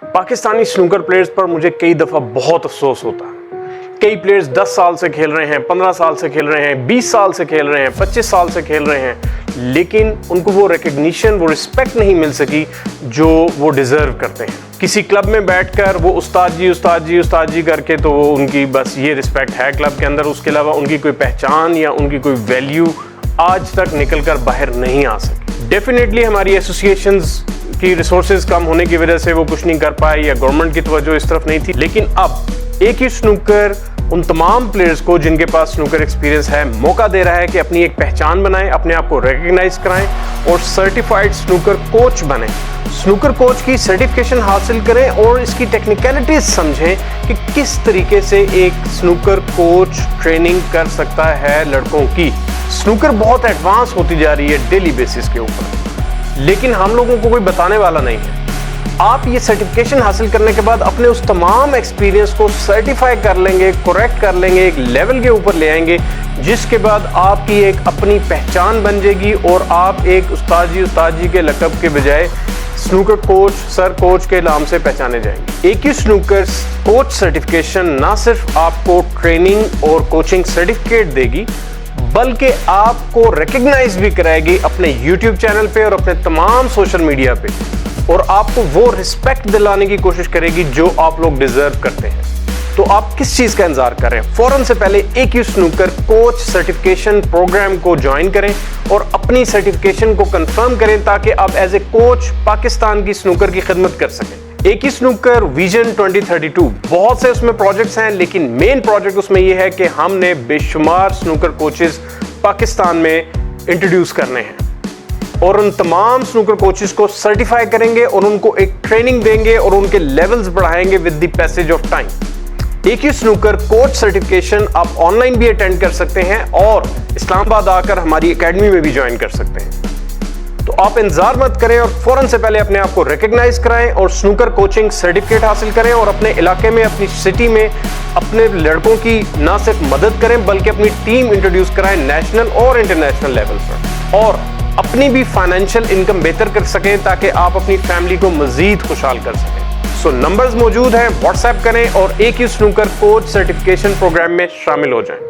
Pakistani snooker players پر مجھے کئی دفعہ بہت افسوس ہوتا ہے. کئی پلیئرز 10 سال سے کھیل رہے ہیں, 15 سال سے کھیل رہے ہیں, 20 سال سے کھیل رہے ہیں, 25 سال سے کھیل رہے ہیں, لیکن ان کو وہ ریکگنیشن, وہ رسپیکٹ نہیں مل سکی جو وہ ڈیزرو کرتے ہیں. کسی کلب میں بیٹھ کر وہ استاد جی کر کے تو وہ ان کی بس یہ رسپیکٹ ہے کلب کے اندر, اس کے علاوہ ان کی کوئی پہچان یا ان کی کوئی ویلیو آج تک نکل کر باہر نہیں آ سکی. ڈیفینیٹلی ہماری ایسوسیشنز کی ریسورسز کم ہونے کی وجہ سے وہ کچھ نہیں کر پائے یا گورنمنٹ کی توجہ اس طرف نہیں تھی, لیکن اب ایک ہی سنوکر ان تمام پلیئرز کو جن کے پاس سنوکر ایکسپیرینس ہے موقع دے رہا ہے کہ اپنی ایک پہچان بنائیں, اپنے آپ کو ریکگنائز کرائیں اور سرٹیفائڈ سنوکر کوچ بنیں. سنوکر کوچ کی سرٹیفکیشن حاصل کریں اور اس کی ٹیکنیکلٹیز سمجھیں کہ کس طریقے سے ایک سنوکر کوچ ٹریننگ کر سکتا ہے لڑکوں کی. سنوکر بہت ایڈوانس ہوتی جا رہی ہے ڈیلی بیسس کے اوپر, لیکن ہم لوگوں کو کوئی بتانے والا نہیں ہے. آپ یہ سرٹیفکیشن حاصل کرنے کے بعد اپنے اس تمام ایکسپیرینس کو سرٹیفائی کر لیں گے, کریکٹ کر لیں گے, ایک لیول کے اوپر لے آئیں گے, جس کے بعد آپ کی ایک اپنی پہچان بن جائے گی اور آپ ایک استاد جی کے لقب کے بجائے سنوکر کوچ, سر کوچ کے نام سے پہچانے جائیں گے. ایک ہی سنوکر کوچ سرٹیفکیشن نہ صرف آپ کو ٹریننگ اور کوچنگ سرٹیفکیٹ دے گی, بلکہ آپ کو ریکگنائز بھی کرائے گی اپنے یوٹیوب چینل پہ اور اپنے تمام سوشل میڈیا پہ, اور آپ کو وہ رسپیکٹ دلانے کی کوشش کرے گی جو آپ لوگ ڈیزرو کرتے ہیں. تو آپ کس چیز کا انتظار کر رہے ہیں؟ فوراً سے پہلے ایک ہی سنوکر کوچ سرٹیفکیشن پروگرام کو جوائن کریں اور اپنی سرٹیفکیشن کو کنفرم کریں تاکہ آپ ایز اے کوچ پاکستان کی سنوکر کی خدمت کر سکیں. ایک ہی سنوکر ویژن 2032 بہت سے اس میں پروجیکٹس ہیں, لیکن مین پروجیکٹ اس میں یہ ہے کہ ہم نے بے شمار سنوکر کوچز پاکستان میں انٹروڈیوس کرنے ہیں اور ان تمام سنوکر کوچز کو سرٹیفائی کریں گے اور ان کو ایک ٹریننگ دیں گے اور ان کے لیولز بڑھائیں گے with the passage of time. ایک ہی سنوکر کوچ سرٹیفکیشن آپ آن لائن بھی اٹینڈ کر سکتے ہیں اور اسلام آباد آ کر ہماری اکیڈمی میں بھی جوائن کر سکتے ہیں. تو آپ انتظار مت کریں اور فوراً سے پہلے اپنے آپ کو ریکگنائز کرائیں اور سنوکر کوچنگ سرٹیفکیٹ حاصل کریں اور اپنے علاقے میں, اپنی سٹی میں اپنے لڑکوں کی نہ صرف مدد کریں بلکہ اپنی ٹیم انٹروڈیوس کرائیں نیشنل اور انٹرنیشنل لیول پر, اور اپنی بھی فائنینشیل انکم بہتر کر سکیں تاکہ آپ اپنی فیملی کو مزید خوشحال کر سکیں. سو نمبرز موجود ہیں, واٹس ایپ کریں اور ایک ہی سنوکر کوچ سرٹیفکیشن پروگرام میں شامل ہو جائیں.